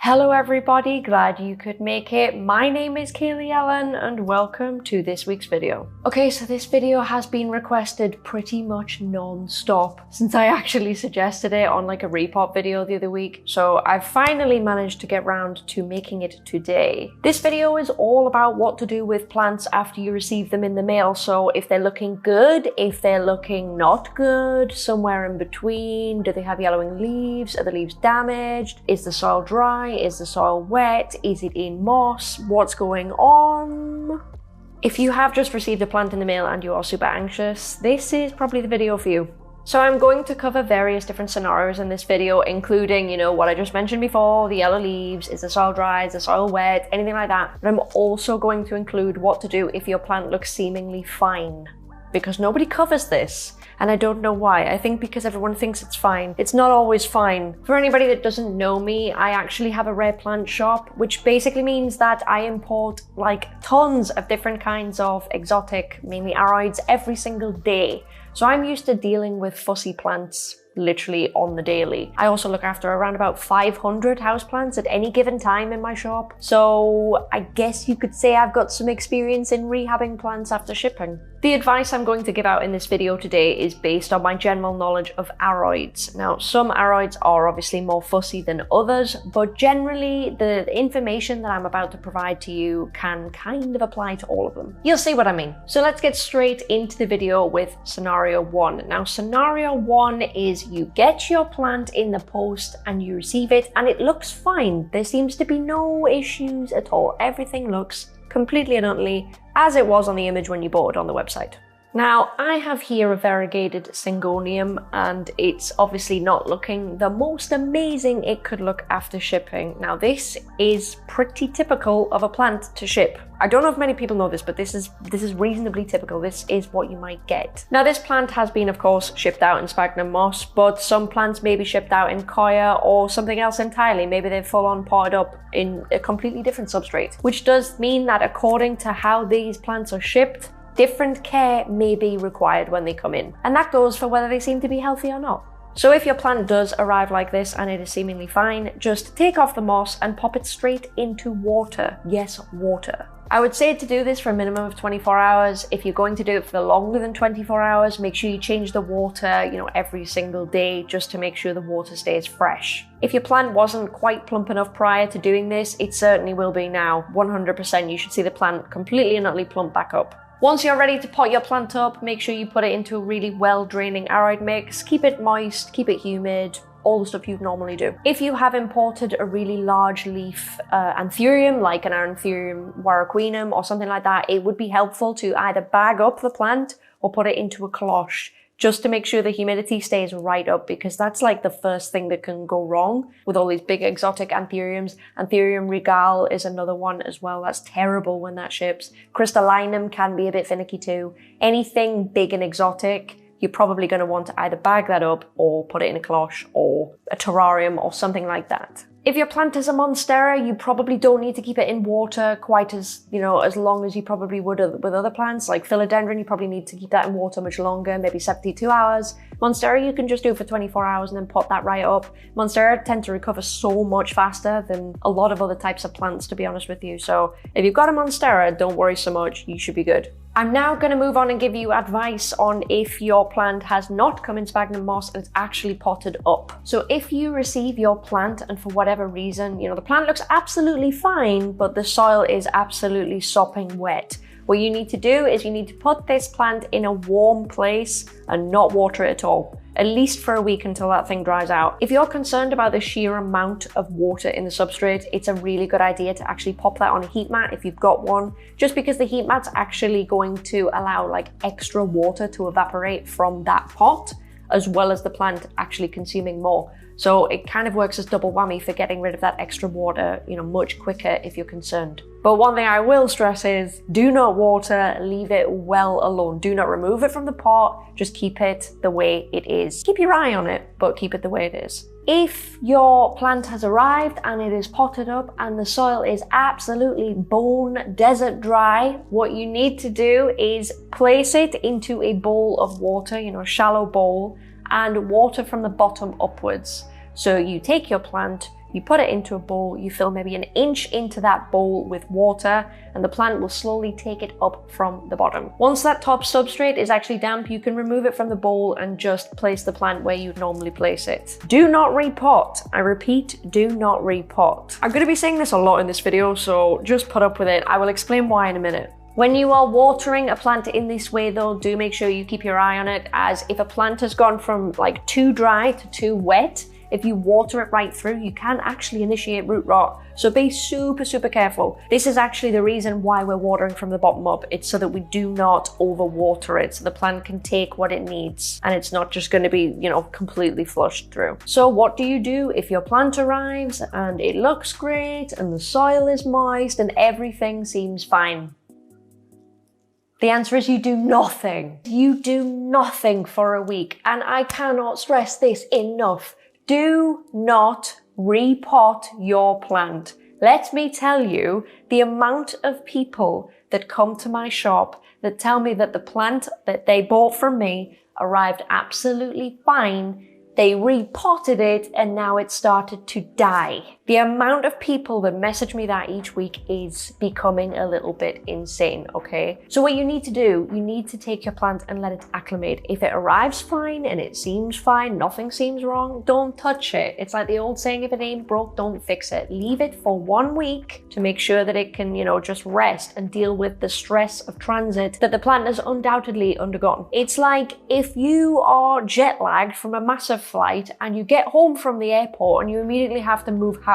Hello everybody, glad you could make it. My name is Kaylee Ellen and welcome to this week's video. Okay, so this video has been requested pretty much non-stop since I actually suggested it on like a repop video the other week. So I've finally managed to get round to making it today. This video is all about what to do with plants after you receive them in the mail. So if they're looking good, if they're looking not good, somewhere in between, do they have yellowing leaves? Are the leaves damaged? Is the soil dry? Is the soil wet? Is it in moss? What's going on? If you have just received a plant in the mail and you are super anxious, this is probably the video for you. So I'm going to cover various different scenarios in this video, including, what I just mentioned before, the yellow leaves, is the soil dry, is the soil wet, anything like that. But I'm also going to include what to do if your plant looks seemingly fine, because nobody covers this. And I don't know why. I think because everyone thinks it's fine. It's not always fine. For anybody that doesn't know me, I actually have a rare plant shop, which basically means that I import like tons of different kinds of exotic, mainly aroids, every single day. So I'm used to dealing with fussy plants literally on the daily. I also look after around about 500 houseplants at any given time in my shop. So I guess you could say I've got some experience in rehabbing plants after shipping. The advice I'm going to give out in this video today is based on my general knowledge of aroids. Now, some aroids are obviously more fussy than others, but generally the information that I'm about to provide to you can kind of apply to all of them. You'll see what I mean. So let's get straight into the video with scenario one. Now, scenario one is you get your plant in the post and you receive it and it looks fine. There seems to be no issues at all. Everything looks completely and utterly as it was on the image when you bought it on the website. Now, I have here a variegated syngonium and it's obviously not looking the most amazing it could look after shipping. Now, this is pretty typical of a plant to ship. I don't know if many people know this, but this is reasonably typical. This is what you might get. Now, this plant has been, of course, shipped out in sphagnum moss, but some plants may be shipped out in coir or something else entirely. Maybe they're full on potted up in a completely different substrate, which does mean that according to how these plants are shipped, different care may be required when they come in. And that goes for whether they seem to be healthy or not. So if your plant does arrive like this and it is seemingly fine, just take off the moss and pop it straight into water. Yes, water. I would say to do this for a minimum of 24 hours. If you're going to do it for longer than 24 hours, make sure you change the water, every single day just to make sure the water stays fresh. If your plant wasn't quite plump enough prior to doing this, it certainly will be now. 100% you should see the plant completely and utterly plump back up. Once you're ready to pot your plant up, make sure you put it into a really well-draining aroid mix. Keep it moist, keep it humid, all the stuff you'd normally do. If you have imported a really large leaf anthurium, like an Anthurium warraquinum or something like that, it would be helpful to either bag up the plant or put it into a cloche, just to make sure the humidity stays right up, because that's like the first thing that can go wrong with all these big exotic anthuriums. Anthurium regale is another one as well. That's terrible when that ships. Crystallinum can be a bit finicky too. Anything big and exotic, you're probably going to want to either bag that up or put it in a cloche or a terrarium or something like that. If your plant is a monstera, you probably don't need to keep it in water quite as, as long as you probably would with other plants. Like philodendron, you probably need to keep that in water much longer, maybe 72 hours. Monstera, you can just do for 24 hours and then pot that right up. Monstera tend to recover so much faster than a lot of other types of plants, to be honest with you. So if you've got a monstera, don't worry so much, you should be good. I'm now going to move on and give you advice on if your plant has not come in sphagnum moss and it's actually potted up. So if you receive your plant and for whatever reason, the plant looks absolutely fine, but the soil is absolutely sopping wet, what you need to do is you need to put this plant in a warm place and not water it at all, at least for a week until that thing dries out. If you're concerned about the sheer amount of water in the substrate, it's a really good idea to actually pop that on a heat mat if you've got one, just because the heat mat's actually going to allow like extra water to evaporate from that pot, as well as the plant actually consuming more. So it kind of works as double whammy for getting rid of that extra water, much quicker if you're concerned. But one thing I will stress is do not water, leave it well alone. Do not remove it from the pot, just keep it the way it is. Keep your eye on it, but keep it the way it is. If your plant has arrived and it is potted up and the soil is absolutely bone desert dry, what you need to do is place it into a bowl of water, a shallow bowl, and water from the bottom upwards. So you take your plant, You put it into a bowl, you fill maybe 1 inch into that bowl with water, and the plant will slowly take it up from the bottom. Once that top substrate is actually damp, you can remove it from the bowl and just place the plant where you'd normally place it. Do not repot. I repeat, do not repot. I'm going to be saying this a lot in this video, so just put up with it. I will explain why in a minute. When you are watering a plant in this way though, do make sure you keep your eye on it, as if a plant has gone from like too dry to too wet, if you water it right through, you can actually initiate root rot. So be super, super careful. This is actually the reason why we're watering from the bottom up. It's so that we do not overwater it, so the plant can take what it needs and it's not just going to be, you know, completely flushed through. So what do you do if your plant arrives and it looks great and the soil is moist and everything seems fine? The answer is you do nothing. You do nothing for a week. And I cannot stress this enough. Do not repot your plant. Let me tell you, the amount of people that come to my shop that tell me that the plant that they bought from me arrived absolutely fine, they repotted it and now it started to die. The amount of people that message me that each week is becoming a little bit insane, okay? So what you need to do, you need to take your plant and let it acclimate. If it arrives fine and it seems fine, nothing seems wrong, don't touch it. It's like the old saying, if it ain't broke, don't fix it. Leave it for 1 week to make sure that it can, you know, just rest and deal with the stress of transit that the plant has undoubtedly undergone. It's like if you are jet lagged from a massive flight and you get home from the airport and you immediately have to move house.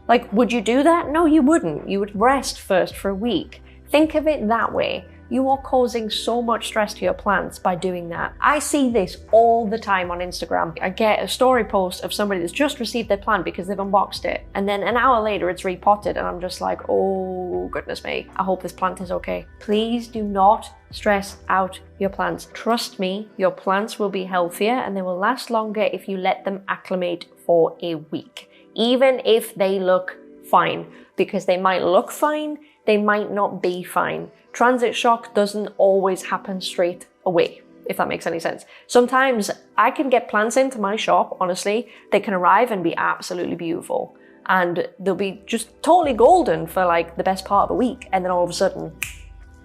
Like, would you do that? No, you wouldn't. You would rest first for a week. Think of it that way. You are causing so much stress to your plants by doing that. I see this all the time on Instagram. I get a story post of somebody that's just received their plant because they've unboxed it, and then an hour later it's repotted, and I'm just like, oh goodness me, I hope this plant is okay. Please do not stress out your plants. Trust me, your plants will be healthier and they will last longer if you let them acclimate for a week, even if they look fine, because they might look fine, they might not be fine. Transit shock doesn't always happen straight away, if that makes any sense. Sometimes I can get plants into my shop, honestly, they can arrive and be absolutely beautiful, and they'll be just totally golden for like the best part of a week, and then all of a sudden,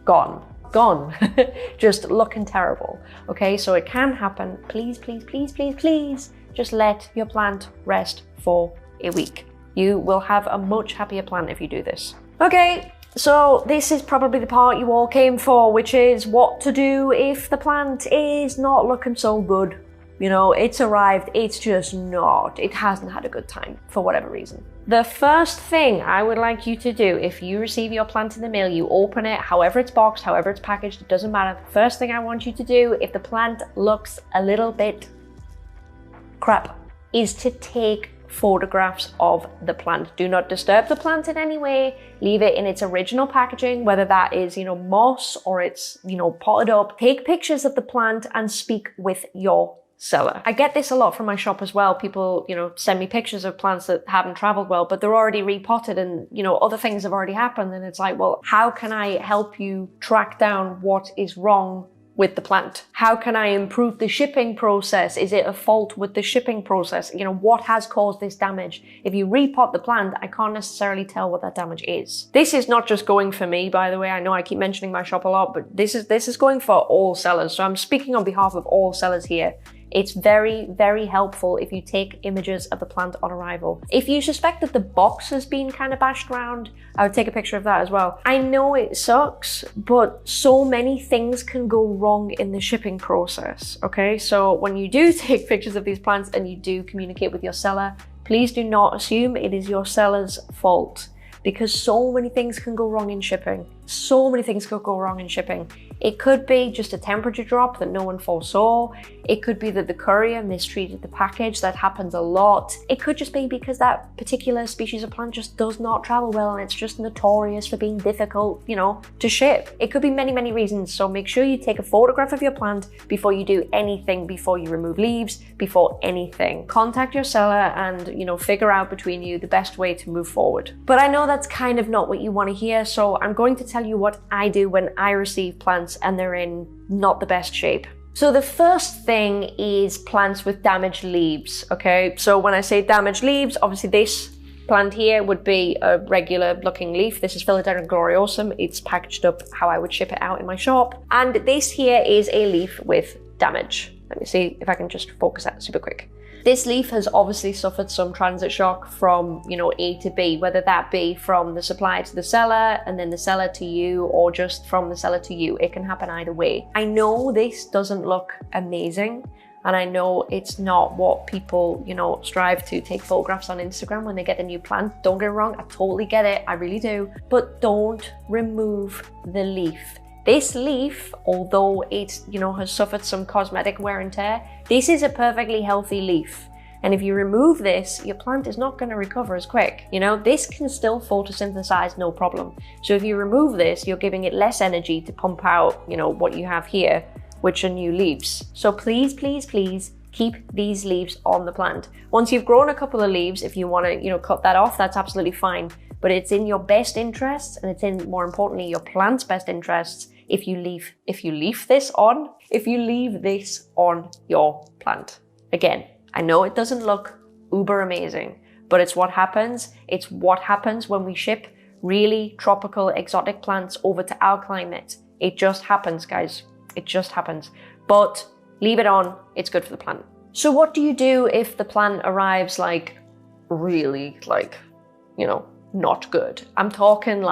gone, just looking terrible. Okay, so it can happen. Please, please, please, please, please, just let your plant rest for a week. You will have a much happier plant if you do this. Okay. So this is probably the part you all came for, which is what to do if the plant is not looking so good. You know, it's arrived, it's just not, it hasn't had a good time for whatever reason. The first thing I would like you to do if you receive your plant in the mail, you open it, however it's boxed, however it's packaged, it doesn't matter. The first thing I want you to do if the plant looks a little bit crap is to take photographs of the plant. Do not disturb the plant in any way. Leave it in its original packaging, whether that is, you know, moss or it's, you know, potted up. Take pictures of the plant and speak with your seller. I get this a lot from my shop as well. People, you know, send me pictures of plants that haven't traveled well, but they're already repotted and, you know, other things have already happened. And it's like, well, how can I help you track down what is wrong with the plant? How can I improve the shipping process? Is it a fault with the shipping process? You know, what has caused this damage? If you repot the plant, I can't necessarily tell what that damage is. This is not just going for me, by the way. I know I keep mentioning my shop a lot, but this is going for all sellers. So I'm speaking on behalf of all sellers here. It's very, very helpful if you take images of the plant on arrival. If you suspect that the box has been kind of bashed around, I would take a picture of that as well. I know it sucks, but so many things can go wrong in the shipping process, okay? So when you do take pictures of these plants and you do communicate with your seller, please do not assume it is your seller's fault, because so many things can go wrong in shipping. So many things could go wrong in shipping. It could be just a temperature drop that no one foresaw. It could be that the courier mistreated the package. That happens a lot. It could just be because that particular species of plant just does not travel well and it's just notorious for being difficult, you know, to ship. It could be many, many reasons. So make sure you take a photograph of your plant before you do anything, before you remove leaves, before anything. Contact your seller and, you know, figure out between you the best way to move forward. But I know that's kind of not what you want to hear, so I'm going to tell you what I do when I receive plants and they're in not the best shape. So the first thing is plants with damaged leaves, okay? So when I say damaged leaves, obviously this plant here would be a regular looking leaf. This is Philodendron gloriosum. It's packaged up how I would ship it out in my shop. And this here is a leaf with damage. Let me see if I can just focus that super quick. This leaf has obviously suffered some transit shock from, A to B, whether that be from the supplier to the seller and then the seller to you, or just from the seller to you. It can happen either way. I know this doesn't look amazing, and I know it's not what people, strive to take photographs on Instagram when they get a new plant. Don't get me wrong, I totally get it, I really do. But don't remove the leaf. This leaf, although it, has suffered some cosmetic wear and tear, this is a perfectly healthy leaf. And if you remove this, your plant is not going to recover as quick. This can still photosynthesize, no problem. So if you remove this, you're giving it less energy to pump out, what you have here, which are new leaves. So please, please, please keep these leaves on the plant. Once you've grown a couple of leaves, if you want to, cut that off, that's absolutely fine. But it's in your best interests, and it's in, more importantly, your plant's best interests if you leave this on your plant. Again, I know it doesn't look uber amazing, but it's what happens. It's what happens when we ship really tropical exotic plants over to our climate. It just happens, guys. It just happens. But leave it on, it's good for the plant. So what do you do if the plant arrives really not good? I'm talking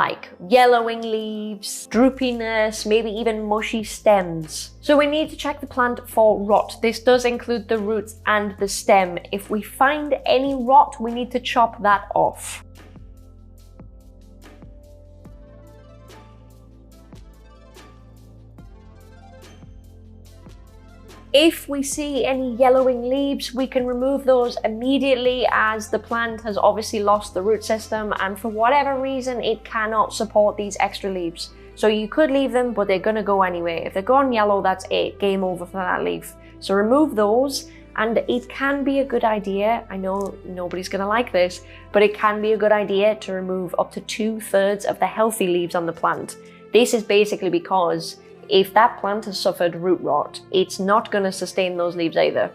yellowing leaves, droopiness, maybe even mushy stems. So we need to check the plant for rot. This does include the roots and the stem. If we find any rot, we need to chop that off. If we see any yellowing leaves, we can remove those immediately, as the plant has obviously lost the root system, and for whatever reason, it cannot support these extra leaves. So you could leave them, but they're gonna go anyway. If they're gone yellow, that's it, game over for that leaf. So remove those, and it can be a good idea, I know nobody's gonna like this, but it can be a good idea to remove up to 2/3 of the healthy leaves on the plant. This is basically because if that plant has suffered root rot, it's not going to sustain those leaves either.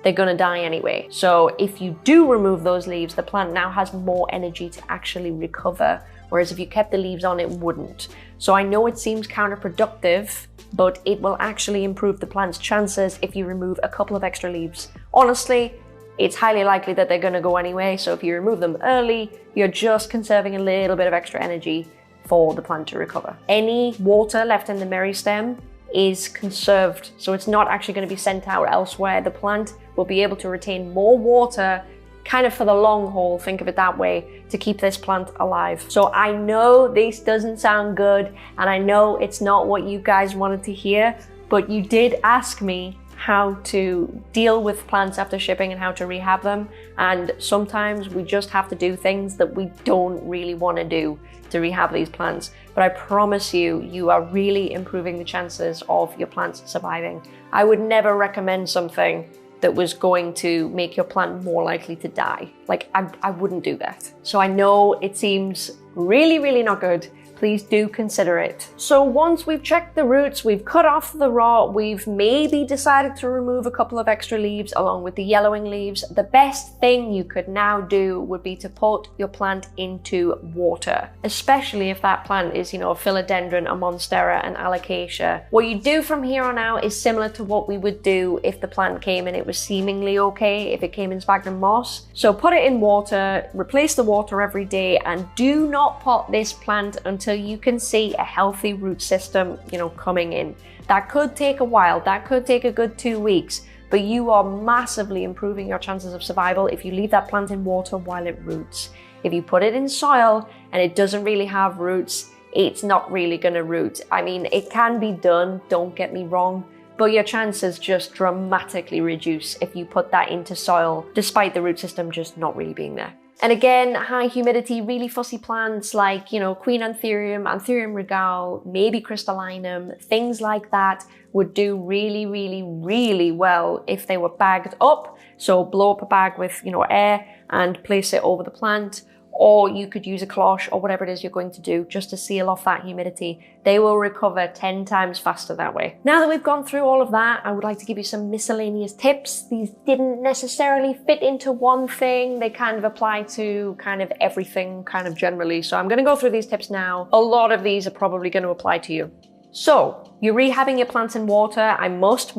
They're going to die anyway. So if you do remove those leaves, the plant now has more energy to actually recover, whereas if you kept the leaves on, it wouldn't. So I know it seems counterproductive, but it will actually improve the plant's chances if you remove a couple of extra leaves. Honestly, it's highly likely that they're going to go anyway, so if you remove them early, you're just conserving a little bit of extra energy for the plant to recover. Any water left in the meristem is conserved, so it's not actually going to be sent out elsewhere. The plant will be able to retain more water kind of for the long haul, think of it that way, to keep this plant alive. So I know this doesn't sound good, and I know it's not what you guys wanted to hear, but you did ask me how to deal with plants after shipping and how to rehab them, and sometimes we just have to do things that we don't really want to do to rehab these plants. But I promise you, you are really improving the chances of your plants surviving. I would never recommend something that was going to make your plant more likely to die. I wouldn't do that. So I know it seems really, really not good. Please do consider it. So once we've checked the roots, we've cut off the rot, we've maybe decided to remove a couple of extra leaves along with the yellowing leaves, the best thing you could now do would be to put your plant into water, especially if that plant is, a philodendron, a monstera, an alocasia. What you do from here on out is similar to what we would do if the plant came and it was seemingly okay, if it came in sphagnum moss. So put it in water, replace the water every day, and do not pot this plant until you can see a healthy root system, coming in. That could take a while, that could take a good 2 weeks, but you are massively improving your chances of survival if you leave that plant in water while it roots. If you put it in soil and it doesn't really have roots, it's not really gonna root. I mean, it can be done, don't get me wrong, but your chances just dramatically reduce if you put that into soil, despite the root system just not really being there. And again, high humidity, really fussy plants like, Queen Anthurium, Anthurium regale, maybe crystallinum, things like that would do really, really, really well if they were bagged up. So blow up a bag with, air and place it over the plant. or you could use a cloche or whatever it is you're going to do just to seal off that humidity. They will recover 10 times faster that way. Now that we've gone through all of that, I would like to give you some miscellaneous tips. These didn't necessarily fit into one thing. They kind of apply to kind of everything kind of generally. So I'm going to go through these tips now. A lot of these are probably going to apply to you. So you're rehabbing your plants in water. I must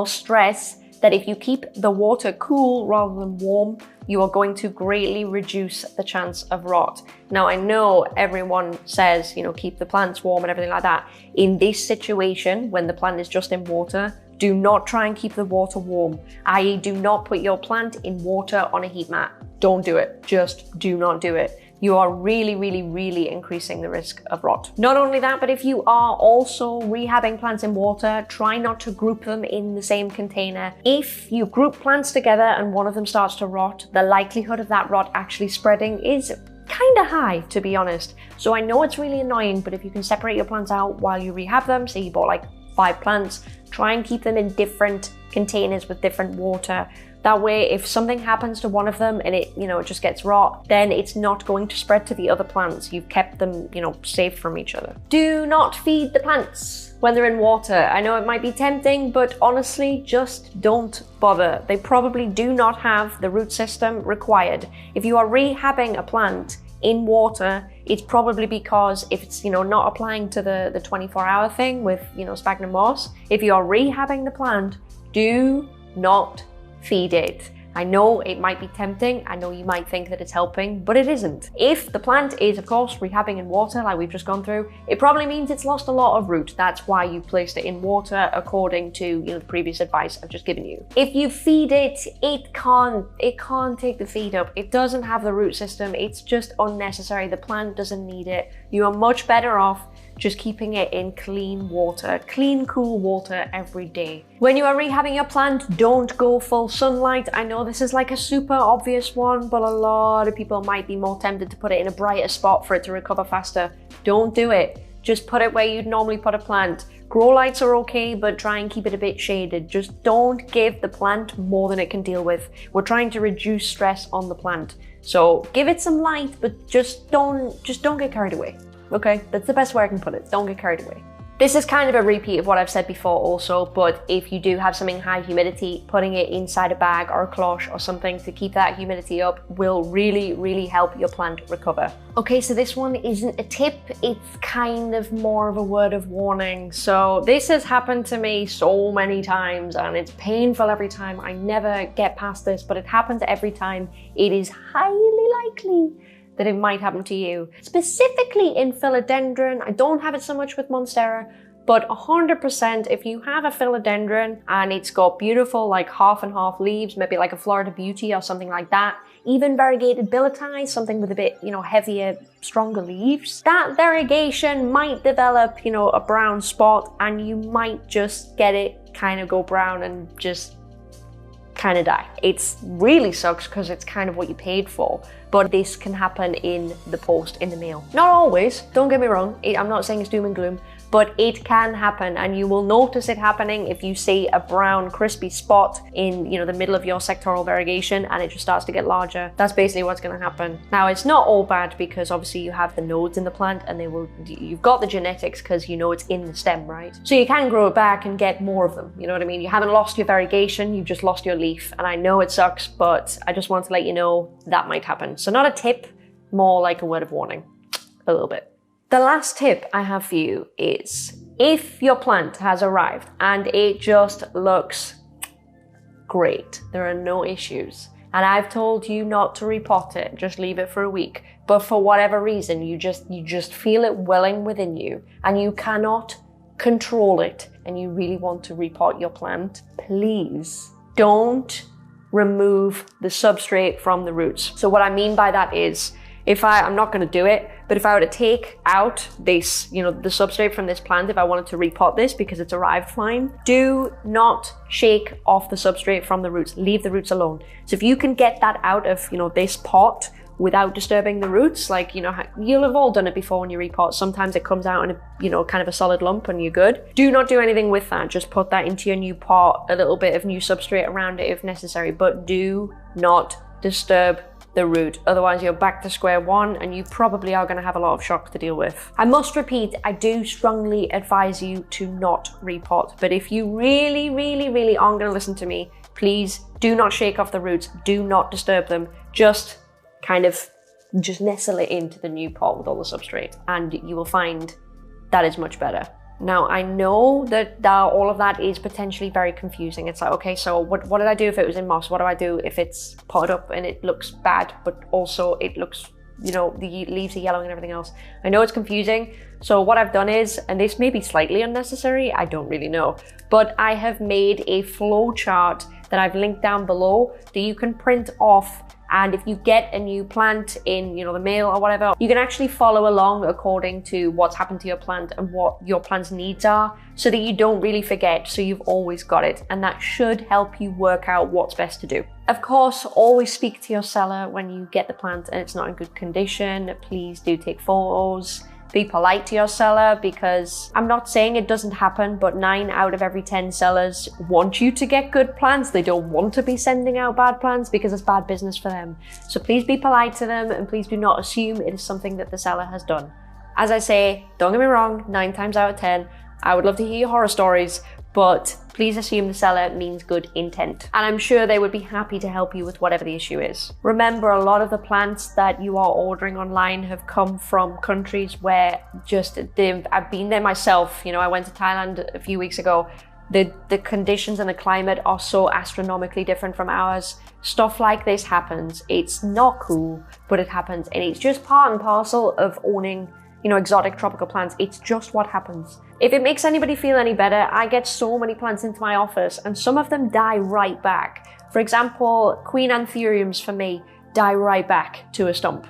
stress that if you keep the water cool rather than warm, you are going to greatly reduce the chance of rot. Now, I know everyone says, you know, keep the plants warm and everything like that. In this situation, when the plant is just in water, do not try and keep the water warm, i.e. do not put your plant in water on a heat mat. Don't do it. Just do not do it. You are really increasing the risk of rot. Not only that, but if you are also rehabbing plants in water, try not to group them in the same container. If you group plants together and one of them starts to rot, the likelihood of that rot actually spreading is kind of high, to be honest. So I know it's really annoying, but if you can separate your plants out while you rehab them, say you bought like 5 plants, try and keep them in different containers with different water. That way, if something happens to one of them and it just gets rot, then it's not going to spread to the other plants. You've kept them, safe from each other. Do not feed the plants when they're in water. I know it might be tempting, but honestly, just don't bother. They probably do not have the root system required. If you are rehabbing a plant in water, it's probably because if it's, not applying to the 24-hour thing with, sphagnum moss, if you are rehabbing the plant, do not feed it. I know it might be tempting. I know you might think that it's helping, but it isn't. If the plant is, of course, rehabbing in water like we've just gone through, it probably means it's lost a lot of root. That's why you placed it in water according to the previous advice I've just given you. If you feed it, it can't take the feed up. It doesn't have the root system. It's just unnecessary. The plant doesn't need it. You are much better off just keeping it in clean water, clean, cool water every day. When you are rehabbing your plant, don't go full sunlight. I know this is like a super obvious one, but a lot of people might be more tempted to put it in a brighter spot for it to recover faster. Don't do it. Just put it where you'd normally put a plant. Grow lights are okay, but try and keep it a bit shaded. Just don't give the plant more than it can deal with. We're trying to reduce stress on the plant. So give it some light, but just don't get carried away. Okay, that's the best way I can put it. Don't get carried away. This is kind of a repeat of what I've said before also, but if you do have something high humidity, putting it inside a bag or a cloche or something to keep that humidity up will really help your plant recover. Okay, so this one isn't a tip, it's kind of more of a word of warning. So this has happened to me so many times and it's painful every time. I never get past this, but it happens every time. It is highly likely that it might happen to you. Specifically in philodendron, I don't have it so much with monstera, but 100% if you have a philodendron and it's got beautiful like half and half leaves, maybe like a Florida Beauty or something like that, even variegated billietiae, something with a bit, heavier, stronger leaves, that variegation might develop, a brown spot and you might just get it kind of go brown and just kind of die. It really sucks because it's kind of what you paid for, but this can happen in the post, in the mail. Not always, don't get me wrong, I'm not saying it's doom and gloom, but it can happen and you will notice it happening if you see a brown crispy spot in the middle of your sectoral variegation and it just starts to get larger. That's basically what's going to happen. Now it's not all bad because obviously you have the nodes in the plant and you've got the genetics because it's in the stem, right? So you can grow it back and get more of them, you know what I mean? You haven't lost your variegation, you've just lost your leaf, and I know it sucks, but I just want to let you know that might happen. So not a tip, more like a word of warning, a little bit. The last tip I have for you is if your plant has arrived and it just looks great, there are no issues, and I've told you not to repot it, just leave it for a week, but for whatever reason you just feel it welling within you and you cannot control it and you really want to repot your plant, please don't remove the substrate from the roots. So what I mean by that is, I'm not going to do it, but if I were to take out this, the substrate from this plant, if I wanted to repot this because it's arrived fine, do not shake off the substrate from the roots. Leave the roots alone. So if you can get that out of, this pot without disturbing the roots, like, you'll have all done it before when you repot. Sometimes it comes out in a, kind of a solid lump and you're good. Do not do anything with that. Just put that into your new pot, a little bit of new substrate around it if necessary, but do not disturb the root. Otherwise, you're back to square one and you probably are going to have a lot of shock to deal with. I must repeat, I do strongly advise you to not repot. But if you really, really, really aren't going to listen to me, please do not shake off the roots. Do not disturb them. Just kind of just nestle it into the new pot with all the substrate, and you will find that is much better. Now, I know that all of that is potentially very confusing. It's like, okay, so what did I do if it was in moss? What do I do if it's potted up and it looks bad, but also it looks, you know, the leaves are yellowing and everything else? I know it's confusing. So what I've done is, and this may be slightly unnecessary, I don't really know, but I have made a flow chart that I've linked down below that you can print off. And if you get a new plant in, you know, the mail or whatever, you can actually follow along according to what's happened to your plant and what your plant's needs are, so that you don't really forget, so you've always got it. And that should help you work out what's best to do. Of course, always speak to your seller when you get the plant and it's not in good condition. Please do take photos. Be polite to your seller, because I'm not saying it doesn't happen, but 9 out of every 10 sellers want you to get good plants. They don't want to be sending out bad plants because it's bad business for them. So please be polite to them, and please do not assume it is something that the seller has done. As I say, don't get me wrong, 9 times out of 10, I would love to hear your horror stories, but please assume the seller means good intent. And I'm sure they would be happy to help you with whatever the issue is. Remember, a lot of the plants that you are ordering online have come from countries where I've been there myself. You know, I went to Thailand a few weeks ago. The conditions and the climate are so astronomically different from ours. Stuff like this happens. It's not cool, but it happens. And it's just part and parcel of owning, you know, exotic tropical plants. It's just what happens. If it makes anybody feel any better, I get so many plants into my office and some of them die right back. For example, queen anthuriums for me die right back to a stump.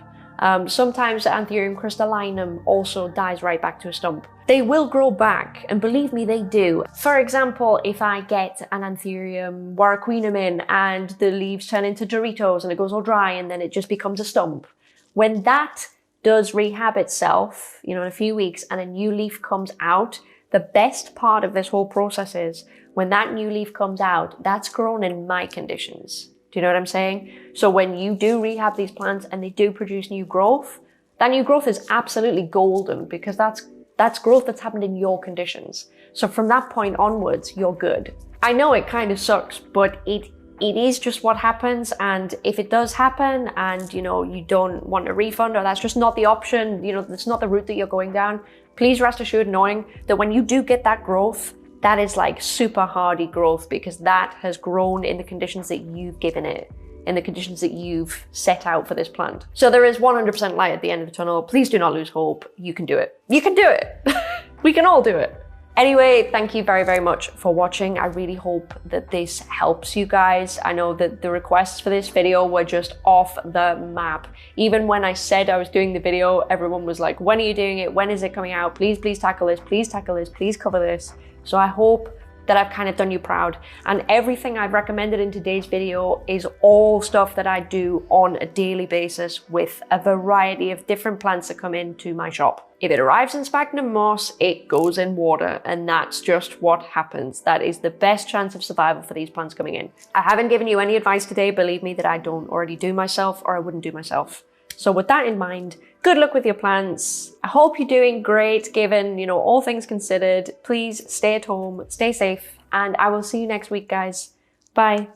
Sometimes the Anthurium crystallinum also dies right back to a stump. They will grow back, and believe me, they do. For example, if I get an Anthurium warraquinum in and the leaves turn into Doritos and it goes all dry and then it just becomes a stump, when that does rehab itself, you know, in a few weeks, and a new leaf comes out, the best part of this whole process is when that new leaf comes out, that's grown in my conditions. Do you know what I'm saying? So when you do rehab these plants and they do produce new growth, that new growth is absolutely golden, because that's growth that's happened in your conditions. So from that point onwards, you're good. I know it kind of sucks, but it is just what happens. And if it does happen and, you know, you don't want a refund, or that's just not the option, you know, that's not the route that you're going down, please rest assured knowing that when you do get that growth, that is like super hardy growth, because that has grown in the conditions that you've given it, in the conditions that you've set out for this plant. So there is 100% light at the end of the tunnel. Please do not lose hope. You can do it. You can do it. We can all do it. Anyway, thank you very, very much for watching. I really hope that this helps you guys. I know that the requests for this video were just off the map. Even when I said I was doing the video, everyone was like, when are you doing it? When is it coming out? Please, please tackle this. Please tackle this. Please cover this. So I hope that I've kind of done you proud. And everything I've recommended in today's video is all stuff that I do on a daily basis with a variety of different plants that come into my shop. If it arrives in sphagnum moss, it goes in water, and that's just what happens. That is the best chance of survival for these plants coming in. I haven't given you any advice today, believe me, that I don't already do myself, or I wouldn't do myself. So with that in mind, good luck with your plants. I hope you're doing great, given, you know, all things considered. Please stay at home, stay safe, and I will see you next week, guys. Bye.